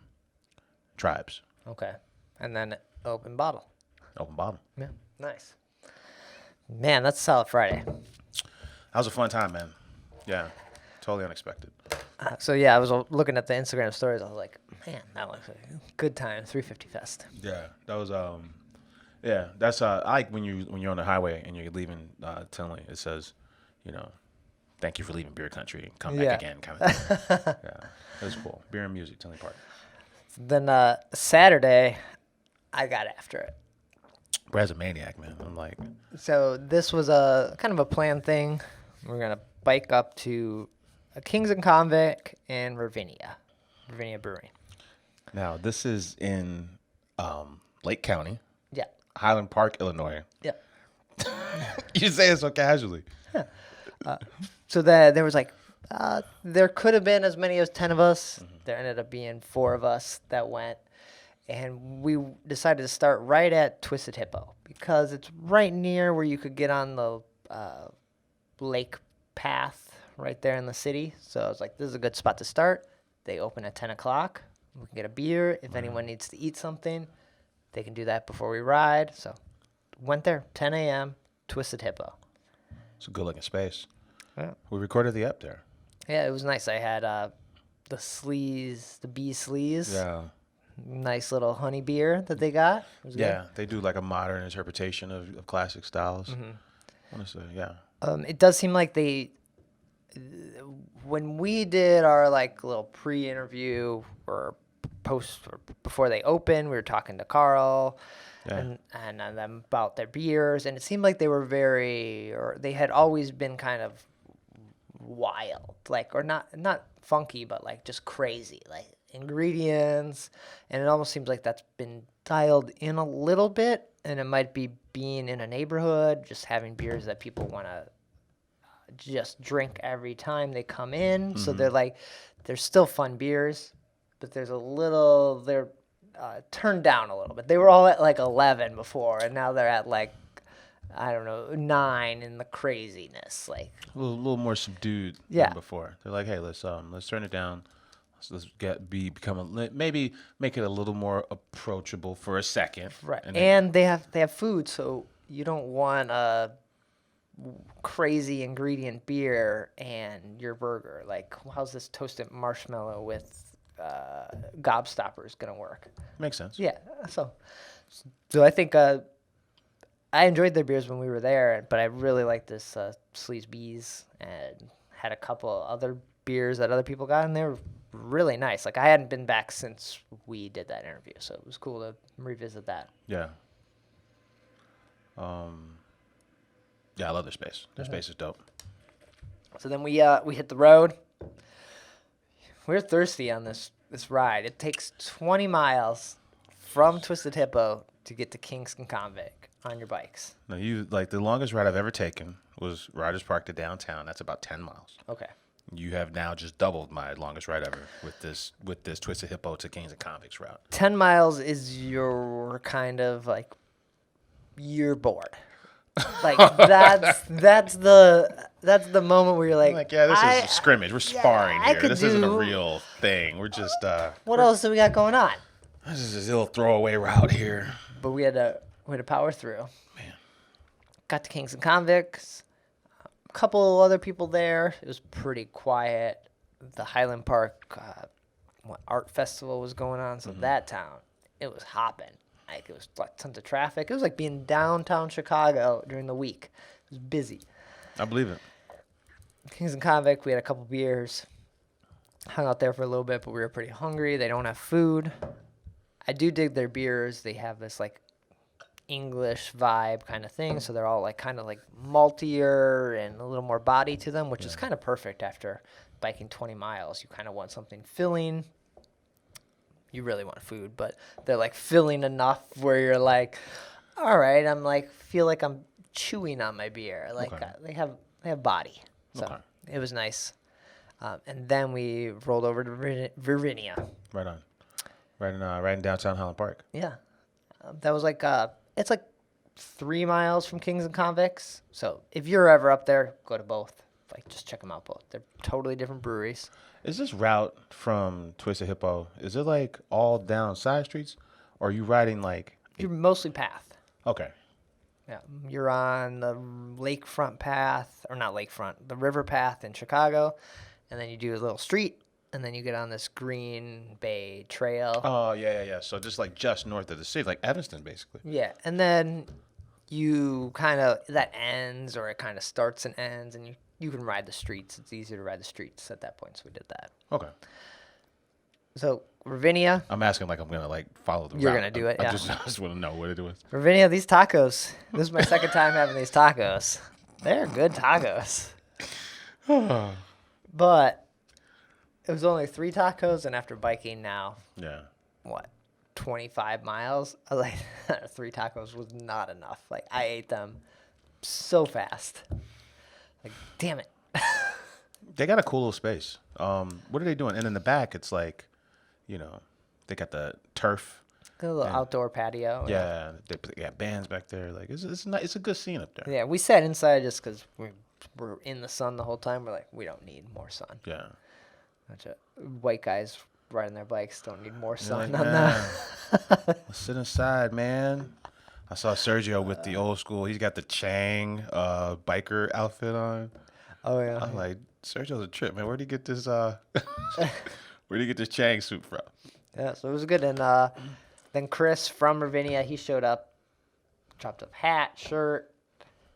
Tribes. Okay. And then open bottle. Open bottle. Yeah. Nice. Man, that's a solid Friday. That was a fun time, man. Yeah. Totally unexpected. So yeah, I was looking at the Instagram stories. I was like, man, that was a good time. 350 Fest. Yeah. That was yeah. That's I like when you're on the highway and you're leaving Tinley. It says, thank you for leaving beer country. Come back again, kind of thing. Yeah. It was cool. Beer and music, Tinley Park. Then Saturday, I got after it. Brad's a maniac, man. I'm like, So this was a kind of a planned thing. We're gonna bike up to Kings and Convict and Ravinia Brewing. now this is in Lake County, Yeah. Highland Park, Illinois. Yeah. You say it so casually. So there was like, there could have been as many as 10 of us. Mm-hmm. There ended up being 4 of us that went. And we decided to start right at Twisted Hippo because it's right near where you could get on the lake path right there in the city. So I was like, this is a good spot to start. They open at 10 o'clock. We can get a beer. If anyone needs to eat something, they can do that before we ride. So went there, 10 a.m., Twisted Hippo. It's a good looking space. Yeah. We recorded the ep there. Yeah, it was nice. I had the bee sleeves. Yeah. Nice little honey beer that they got. It was Yeah, they do like a modern interpretation of classic styles. Mm-hmm. Honestly, yeah. It does seem like when we did our like little pre-interview or post or before they opened, we were talking to Carl and them about their beers, and it seemed like they were they had always been kind of wild, like, or not funky, but like just crazy, like ingredients, and it almost seems like that's been dialed in a little bit, and it might be being in a neighborhood, just having beers that people want to just drink every time they come in. Mm-hmm. So they're still fun beers, but they're turned down a little bit. They were all at like 11 before, and now they're at like, I don't know, 9 in the craziness, like a little more subdued than before. They're like, hey, let's turn it down. Let's maybe make it a little more approachable for a second. Right. And they have food, so you don't want a crazy ingredient beer and your burger. Like, how's this toasted marshmallow with gobstoppers gonna work? Makes sense. Yeah. So I think I enjoyed their beers when we were there, but I really like this Sleaze Bees, and had a couple other beers that other people got, and they were really nice. Like, I hadn't been back since we did that interview, so it was cool to revisit that. Yeah. Yeah, I love their space. Their space is dope. So then we hit the road. We're thirsty on this ride. It takes 20 miles from Twisted Hippo to get to Kings and Convict on your bikes. No, the longest ride I've ever taken was Riders Park to downtown. That's about 10 miles. Okay. You have now just doubled my longest ride ever with this Twisted Hippo to Kings and Convicts route. 10 miles is your kind of like, you're bored. Like, that's the moment where you're like, yeah, this is a scrimmage. We're sparring here. This isn't a real thing. We're just what else do we got going on? This is a little throwaway route here. But we had to power through. Man. Got to Kings and Convicts. A couple other people there. It was pretty quiet. The Highland Park art festival was going on, so that town, it was hopping. Like, it was like tons of traffic. It was like being downtown Chicago during the week. It was busy. I believe it. Kings and Convict, we had a couple beers. Hung out there for a little bit, but we were pretty hungry. They don't have food. I do dig their beers. They have this like English vibe kind of thing. So they're all like kind of like maltier and a little more body to them, which is kind of perfect after biking 20 miles. You kind of want something filling. You really want food, but they're like filling enough where you're like, all right, I'm like, feel like I'm chewing on my beer. Like they have body. So it was nice. And then we rolled over to Ravinia. Right on. Right in downtown Highland Park. Yeah. That was like, it's like 3 miles from Kings and Convicts. So if you're ever up there, go to both. Like, just check them out both. They're totally different breweries. Is this route from Twisted Hippo, is it like all down side streets? Or are you riding like... You're mostly path. Okay. Yeah. You're on the lakefront path, or not lakefront, the river path in Chicago. And then you do a little street. And then you get on this Green Bay Trail. Oh, yeah. So just north of the city, like Evanston, basically. Yeah. And then you kind of, that ends, or it kind of starts and ends, and you can ride the streets. It's easier to ride the streets at that point, so we did that. Okay. So, Ravinia. I'm asking like I'm going to like follow the route. You're going to do it, yeah. I just want to know what it was. Ravinia, these tacos. This is my second time having these tacos. They're good tacos. But... it was only 3 tacos, and after biking now, 25 miles, I was like, 3 tacos was not enough. Like, I ate them so fast. Like, damn it. They got a cool little space. What are they doing? And in the back, it's like, they got the turf. A little outdoor patio. Yeah, they got bands back there. Like, it's a good scene up there. Yeah, we sat inside just because we're in the sun the whole time. We're like, we don't need more sun. Yeah. Bunch of white guys riding their bikes don't need more sun like, on that. Let's sit inside, man. I saw Sergio with the old school. He's got the Chang biker outfit on. Oh yeah. I'm like, Sergio's a trip, man. Where'd he get this? Where'd he get this Chang suit from? Yeah, so it was good. And then Chris from Ravinia, he showed up, dropped a hat, shirt,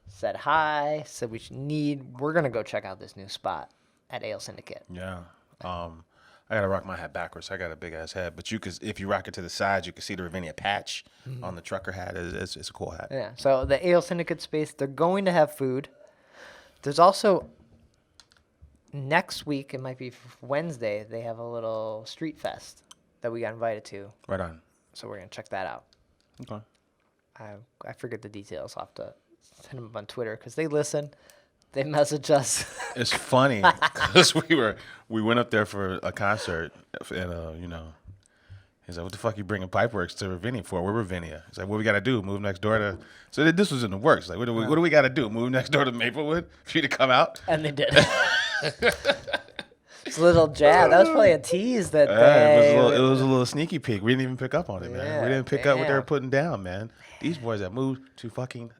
said hi, said we're gonna go check out this new spot at Ale Syndicate. Yeah. I gotta rock my hat backwards. I got a big ass head, but if you rock it to the sides, you can see the Ravinia patch on the trucker hat. It's a cool hat. Yeah. So the Ale Syndicate space, they're going to have food. There's also next week, it might be Wednesday, they have a little street fest that we got invited to. Right on. So we're gonna check that out. Okay. I forget the details. I'll have to send them on Twitter because they listen. They message us. It's funny because we went up there for a concert, and he's like, "What the fuck you bringing Pipeworks to Ravinia for? We're Ravinia." He's like, "What we got to do? Move next door to?" So this was in the works. Like, what do we got to do? Move next door to Maplewood for you to come out? And they did. It's a little jab. That was probably a tease that it was a little sneaky peek. We didn't even pick up on it, man. Yeah, we didn't pick up what they were putting down, man. These boys that moved to fucking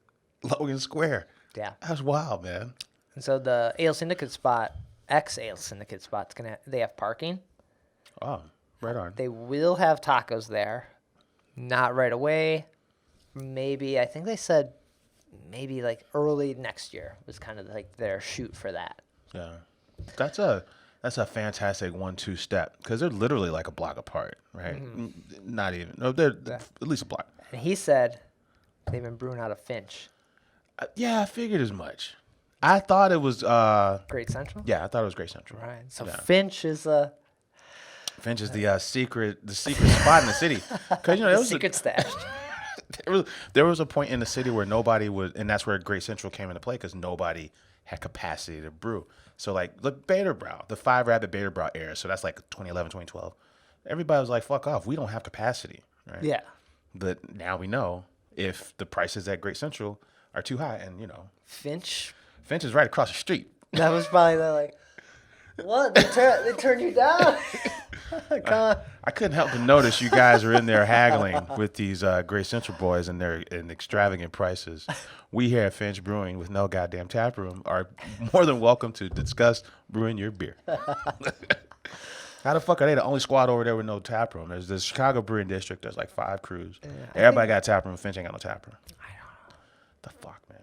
Logan Square. Yeah. That's wild, man. And so the Ale Syndicate spot, ex-Ale Syndicate spot's they have parking. Oh, right on. They will have tacos there. Not right away. Maybe, I think they said maybe like early next year was kind of like their shoot for that. Yeah. That's a fantastic 1-2 step because they're literally like a block apart, right? Mm-hmm. Not even. No, they're at least a block. And he said they've been brewing out of Finch. Yeah, I figured as much. I thought it was Great Central? Yeah, I thought it was Great Central. Right. So yeah. Finch is the secret spot in the city. Cuz there was secret stash. there was a point in the city where nobody would, and that's where Great Central came into play cuz nobody had capacity to brew. So like the Bader Brow, the 5 Rabbit Bader Brow era, so that's like 2011, 2012. Everybody was like, "Fuck off, we don't have capacity." Right? Yeah. But now we know if the prices at Great Central are too high, and Finch is right across the street. That was probably like, what? They turned you down? Come on. I couldn't help but notice you guys are in there haggling with these Great Central boys and their extravagant prices. We here at Finch Brewing with no goddamn tap room are more than welcome to discuss brewing your beer. How the fuck are they the only squad over there with no tap room? There's the Chicago Brewing District. There's like 5 crews. Yeah, everybody got a tap room. Finch ain't got no tap room. I don't know. The fuck, man.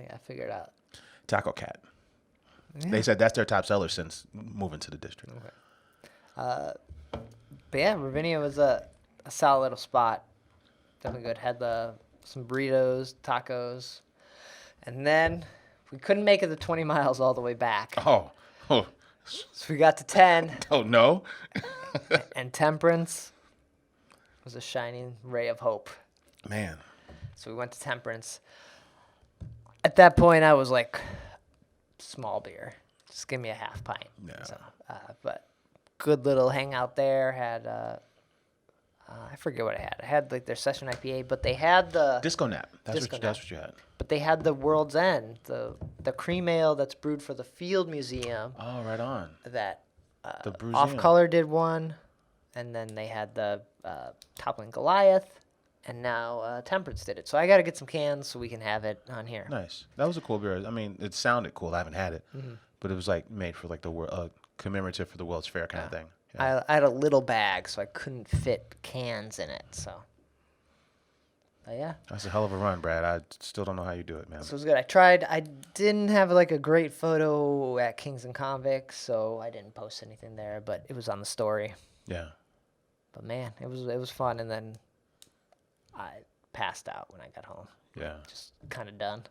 Yeah, I figured out. Taco Cat. Yeah. They said that's their top seller since moving to the district. Okay. But yeah, Ravinia was a solid little spot. Definitely good. Had the some burritos, tacos, and then we couldn't make it the 20 miles all the way back. Oh. So we got to 10. Oh, no? And Temperance was a shining ray of hope. Man. So we went to Temperance. At that point, I was like, small beer. Just give me a half pint. Yeah. So, but good little hangout there. Had, I forget what I had. I had like their session IPA, but they had the... Disco Nap. That's Disco what you had. But they had the World's End, the cream ale that's brewed for the Field Museum. Oh, right on. That The Bruseum. Off Color did one, and then they had the Toppling Goliath, and now Temperance did it. So I got to get some cans so we can have it on here. Nice. That was a cool beer. I mean, it sounded cool. I haven't had it, but it was like made for like the commemorative for the World's Fair kind of thing. Yeah. I had a little bag, so I couldn't fit cans in it. So, but yeah. That's a hell of a run, Brad. I still don't know how you do it, man. So it was good. I tried. I didn't have like a great photo at Kings and Convicts, so I didn't post anything there. But it was on the story. Yeah. But man, it was fun. And then I passed out when I got home. Yeah. Just kind of done.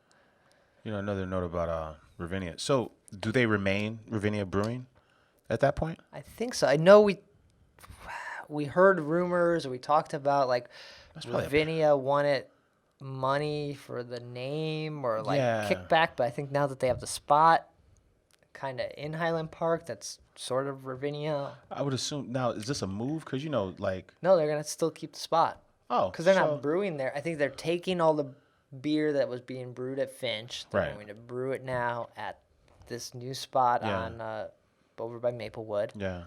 You know, another note about Ravinia. So, do they remain Ravinia Brewing at that point? I think so. I know we heard rumors, or we talked about like Ravinia wanted money for the name or like kickback, but I think now that they have the spot kind of in Highland Park, that's sort of Ravinia. I would assume now, is this a move? Because, you know, like... No, they're going to still keep the spot. Oh, because they're not brewing there. I think they're taking all the beer that was being brewed at Finch. They're going to brew it now at this new spot on over by Maplewood. Yeah.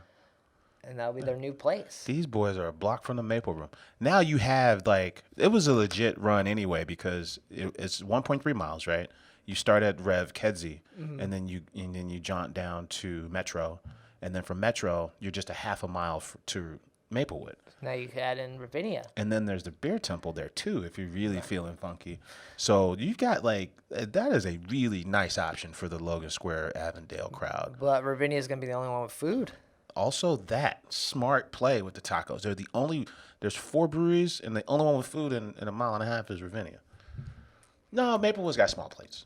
And that'll be their new place. These boys are a block from the Maple Room. Now you have, like, it was a legit run anyway because it's 1.3 miles, right? You start at Rev Kedzie, and then you jaunt down to Metro, and then from Metro you're just a half a mile to Maplewood. Now you can add in Ravinia. And then there's the beer temple there too, if you're really feeling funky. So you've got like that is a really nice option for the Logan Square Avondale crowd. But Ravinia is going to be the only one with food. Also, that smart play with the tacos. There's 4 breweries, and the only one with food in a mile and a half is Ravinia. No, Maplewood's got small plates.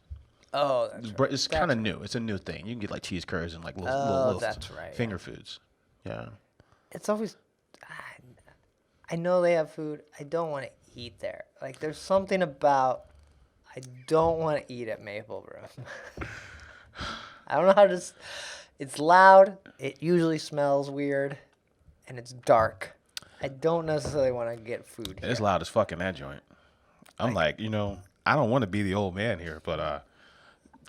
Oh, that's right. It's kind of new. It's a new thing. You can get like cheese curds and like little finger foods. Yeah. It's always. I know they have food. I don't want to eat there. Like, there's something about I don't want to eat at Maple Room. I don't know how to. It's loud. It usually smells weird, and it's dark. I don't necessarily want to get food here. It's loud as fuck in that joint. I'm like, I don't want to be the old man here, but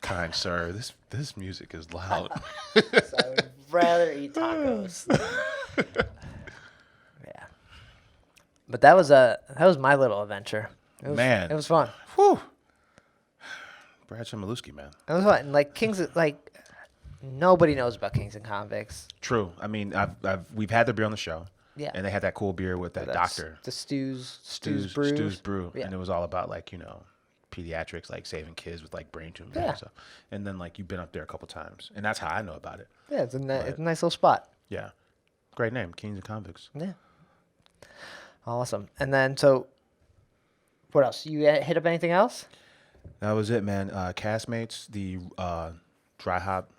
kind sir, this music is loud. So I would rather eat tacos. Yeah. But that was my little adventure. It was fun. Whew. Brad Chmielewski, man. It was fun. Like nobody knows about Kings and Convicts. True. I mean, we've had their beer on the show. Yeah. And they had that cool beer with that doctor. The Stu's Brew. Yeah. And it was all about like, pediatrics, like saving kids with like brain tumors and stuff. And then like you've been up there a couple times. And that's how I know about it. Yeah, it's a nice little spot. Yeah. Great name, Kings and Convicts. Yeah. Awesome. And then, so what else? You hit up anything else? That was it, man. Castmates, the dry hop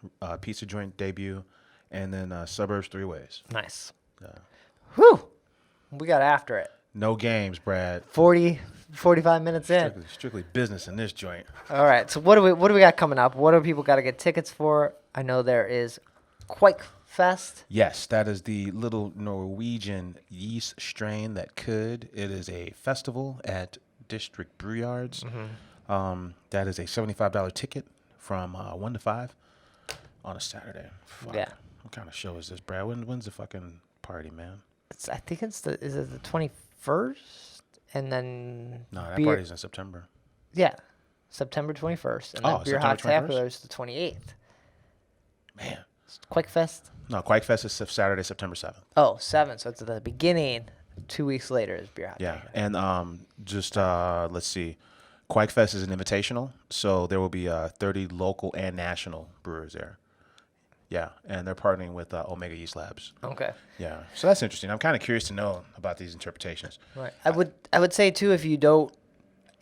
pizza joint debut, and then Suburbs 3 Ways. Nice. Yeah. Whew. We got after it. No games, Brad. 45 minutes in. Strictly business in this joint. All right. So what do we got coming up? What do people got to get tickets for? I know there is Quake Fest. Yes, that is the little Norwegian yeast strain that could. It is a festival at District Brewyards. That is a $75 ticket from 1 to 5 on a Saturday. Fuck. Yeah. What kind of show is this, Brad? When's the fucking party, man? I think is it the 21st? And then no, that party's in September. Yeah, September 21st. And then Beer Hops after is the 28th. Man. Quake Fest? No, Quake Fest is Saturday, September 7th. Oh, 7th. So it's at the beginning. 2 weeks later is Beer Hops. Yeah, and let's see. Quake Fest is an invitational, so there will be 30 local and national brewers there. Yeah, and they're partnering with Omega Yeast Labs. Okay. Yeah, so that's interesting. I'm kind of curious to know about these interpretations. Right. I would say too, if you don't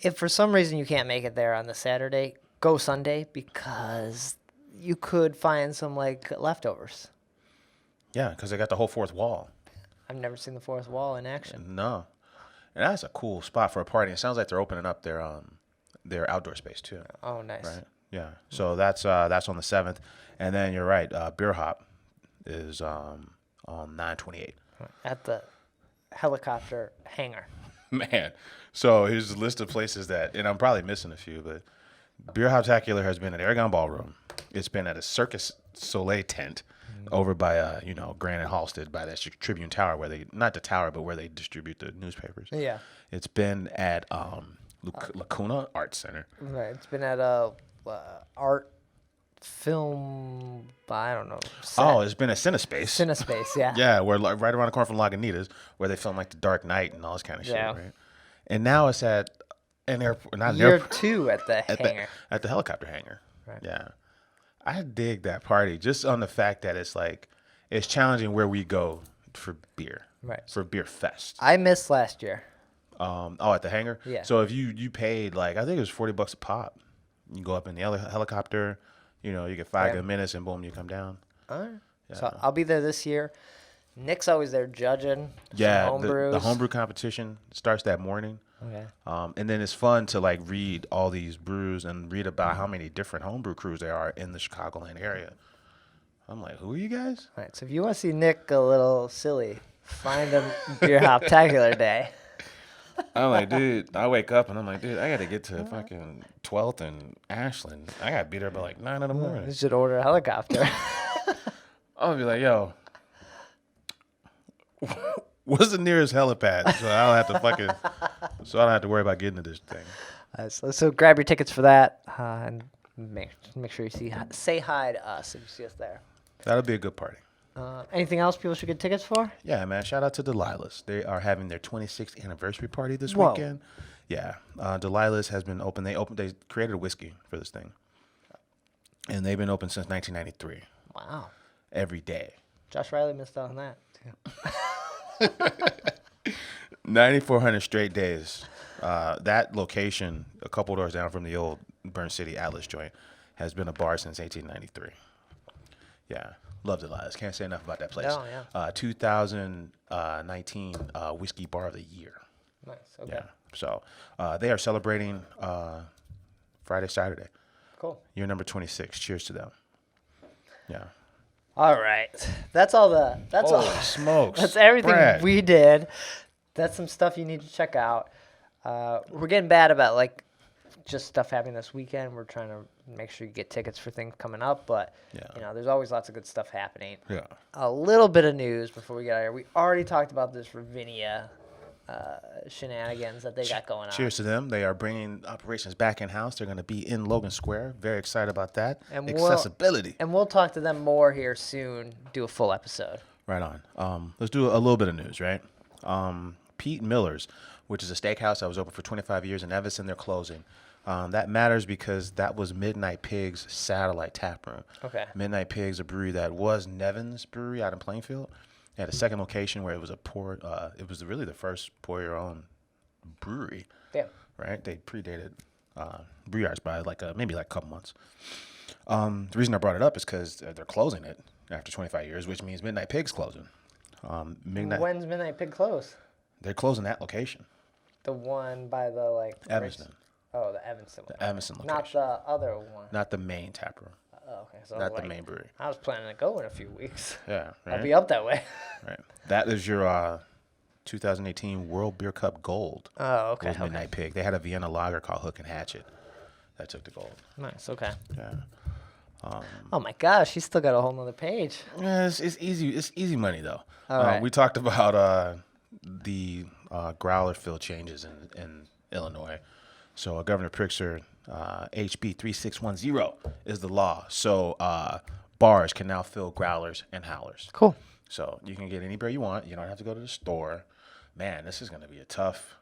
If for some reason you can't make it there on the Saturday, go Sunday because you could find some like leftovers. Yeah, because they got the whole fourth wall. I've never seen the fourth wall in action. No, and that's a cool spot for a party. It sounds like they're opening up their outdoor space too. Oh, nice. Right. Yeah. So that's on the 7th, and then you're right. Beer Hop is on 9/28. At the helicopter hangar. Man, so here's a list of places that, and I'm probably missing a few, but Beer Hoptacular has been at Aragon Ballroom. It's been at a Circus Soleil tent over by Granite Halsted by that Tribune Tower where they, not the tower, but where they distribute the newspapers. Yeah. It's been at Lacuna Art Center. Right. It's been at a art film, I don't know. Set. Oh, it's been at Cinespace. Cinespace, yeah. Yeah, where right around the corner from Lagunitas, where they film like The Dark Knight and all this kind of shit, right? And now it's at an airport, not an Year airport. 2 at the hangar. At the helicopter hangar. Right. Yeah. I dig that party just on the fact that it's like, it's challenging where we go for beer. Right. For Beer Fest. I missed last year. At the hangar? Yeah. So if you paid like, I think it was $40 a pop. You go up in the helicopter, you get 5 good minutes and boom, you come down. All right. Yeah. So I'll be there this year. Nick's always there judging. Yeah, some homebrews. the homebrew competition starts that morning. Okay. And then it's fun to like read all these brews and read about how many different homebrew crews there are in the Chicagoland area. I'm like, who are you guys? All right. So if you want to see Nick a little silly, find him Beer Hoptacular Day. I'm like, dude, I wake up and I'm like, dude, I got to get to fucking 12th and Ashland. I got to be there by like 9 in the morning. You should order a helicopter. I'll be like, yo, what's the nearest helipad so I don't have to worry about getting to this thing. So grab your tickets for that and make sure you say hi to us if you see us there. That'll be a good party. Anything else people should get tickets for? Yeah, man. Shout out to Delilah's. They are having their 26th anniversary party this Whoa. weekend. Yeah, Delilah's has been open. They created a whiskey for this thing, and they've been open since 1993. Wow. Every day. Josh Riley missed out on that. Too. 9,400 straight days. That location, a couple doors down from the old Burn City Atlas joint, has been a bar since 1893. Yeah. Love Delilah's. Can't say enough about that place. Oh, yeah. 2019 Whiskey Bar of the Year. Nice. Okay. Yeah. So they are celebrating Friday, Saturday. Cool. Year number 26. Cheers to them. Yeah. All right. That's all. Holy smokes. That's everything Brad. we did. That's some stuff you need to check out. We're getting bad about like just stuff happening this weekend. We're trying to make sure you get tickets for things coming up, but there's always lots of good stuff happening. Yeah. A little bit of news before we get out of here. We already talked about this Ravinia shenanigans that they got going on. Cheers to them. They are bringing operations back in-house. They're going to be in Logan Square. Very excited about that. And accessibility. We'll talk to them more here soon, do a full episode. Right on. Let's do a little bit of news, right? Pete Miller's, which is a steakhouse that was open for 25 years in Evanston, they're closing. That matters because that was Midnight Pig's satellite tap room. Okay. Midnight Pig's a brewery that was Nevin's Brewery out in Plainfield. They had a second location where it was it was really the first pour-your-own brewery. Yeah. Right? They predated Brew Yards by maybe a couple months. The reason I brought it up is because they're closing it after 25 years, which means Midnight Pig's closing. When's Midnight Pig close? They're closing that location. The one by the Evanston. Oh, the Evanston one. The Evanston location. Not the other one. Not the main tap room. Oh, okay. So Not the main brewery. I was planning to go in a few weeks. Yeah, right. I'll be up that way. Right. That is your 2018 World Beer Cup Gold. Oh, okay. Was Midnight Pig. They had a Vienna lager called Hook and Hatchet that took the gold. Nice. Okay. Yeah. Oh my gosh, he's still got a whole nother page. Yeah, it's easy. It's easy money though. All right. We talked about the growler fill changes in Illinois. So Governor Pritzker, HB 3610 is the law. So bars can now fill growlers and howlers. Cool. So you can get any beer you want. You don't have to go to the store. Man, this is going to be tough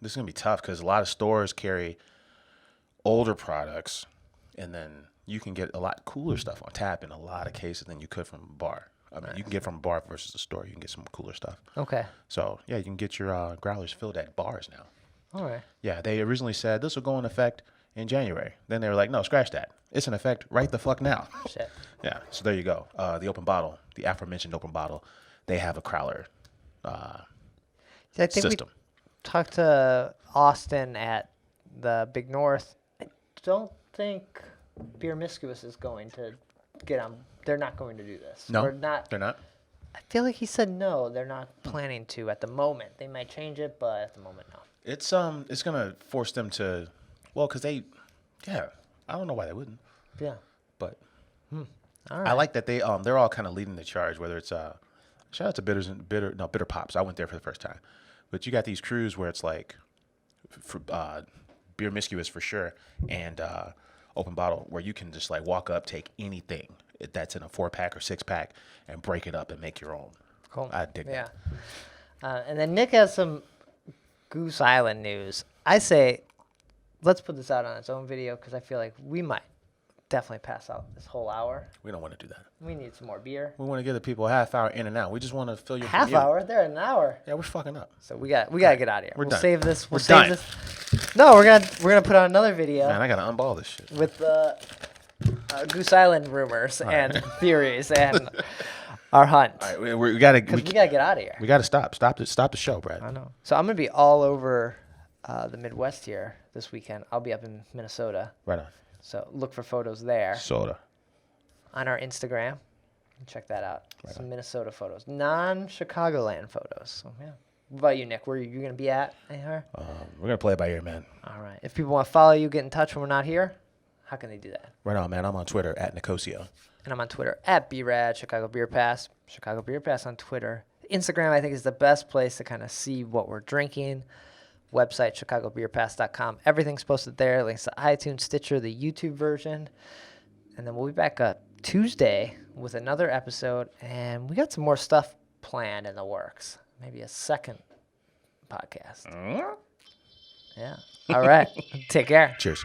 because a lot of stores carry older products, and then you can get a lot cooler stuff on tap in a lot of cases than you could from a bar. I mean, you can get from a bar versus a store. You can get some cooler stuff. Okay. So, yeah, you can get your growlers filled at bars now. All right. Yeah, they originally said this will go in effect in January. Then they were like, no, scratch that. It's in effect right the fuck now. Shit. Yeah, so there you go. The open bottle, the aforementioned open bottle, they have a crowler I think system. we talked to Austin at the Big North. I don't think Beer Miscuous is going to get on. They're not going to do this. No, We're not. they're not. I feel like he said no. They're not planning to at the moment. They might change it, but at the moment, no. It's gonna force them to, well, because I don't know why they wouldn't, Yeah. but All right. I like that they're all kind of leading the charge. Whether it's shout out to Bitter Pops. I went there for the first time, but you got these crews where it's like, for, Beer Miscuous for sure, and open bottle where you can just like walk up, take anything that's in a 4-pack or 6-pack, and break it up and make your own. Cool. I dig that. And then Nick has some Goose Island news. I say, let's put this out on its own video because I feel like we might definitely pass out this whole hour. We don't want to do that. We need some more beer. We want to give the people a half hour in and out. We just want to fill your Half commute. hour? They're at an hour. Yeah, we're fucking up. So we got to get out of here. We're We'll done. save this. We're save done. this. No, we're gonna put out another video Man, I gotta unball this shit. with the Goose Island rumors and theories and our hunt. All right, we gotta Because we gotta get out of here. we gotta stop the show, Brad. I know. So I'm gonna be all over the Midwest here this weekend. I'll be up in Minnesota. Right on. So look for photos there Soda. on our Instagram. Check that out. Some Minnesota photos, non-Chicagoland photos. So yeah. What about you, Nick? Where are you gonna be at? Anywhere? We're gonna play it by ear, man. All right. If people want to follow you, get in touch when we're not here, how can they do that? Right on, man. I'm on Twitter at Nicosio. And I'm on Twitter at BRAD, Chicago Beer Pass, Chicago Beer Pass on Twitter. Instagram, I think, is the best place to kind of see what we're drinking. Website, chicagobeerpass.com. Everything's posted there. Links to iTunes, Stitcher, the YouTube version. And then we'll be back Tuesday with another episode. And we got some more stuff planned in the works. Maybe a second podcast. Yeah. All right. Take care. Cheers.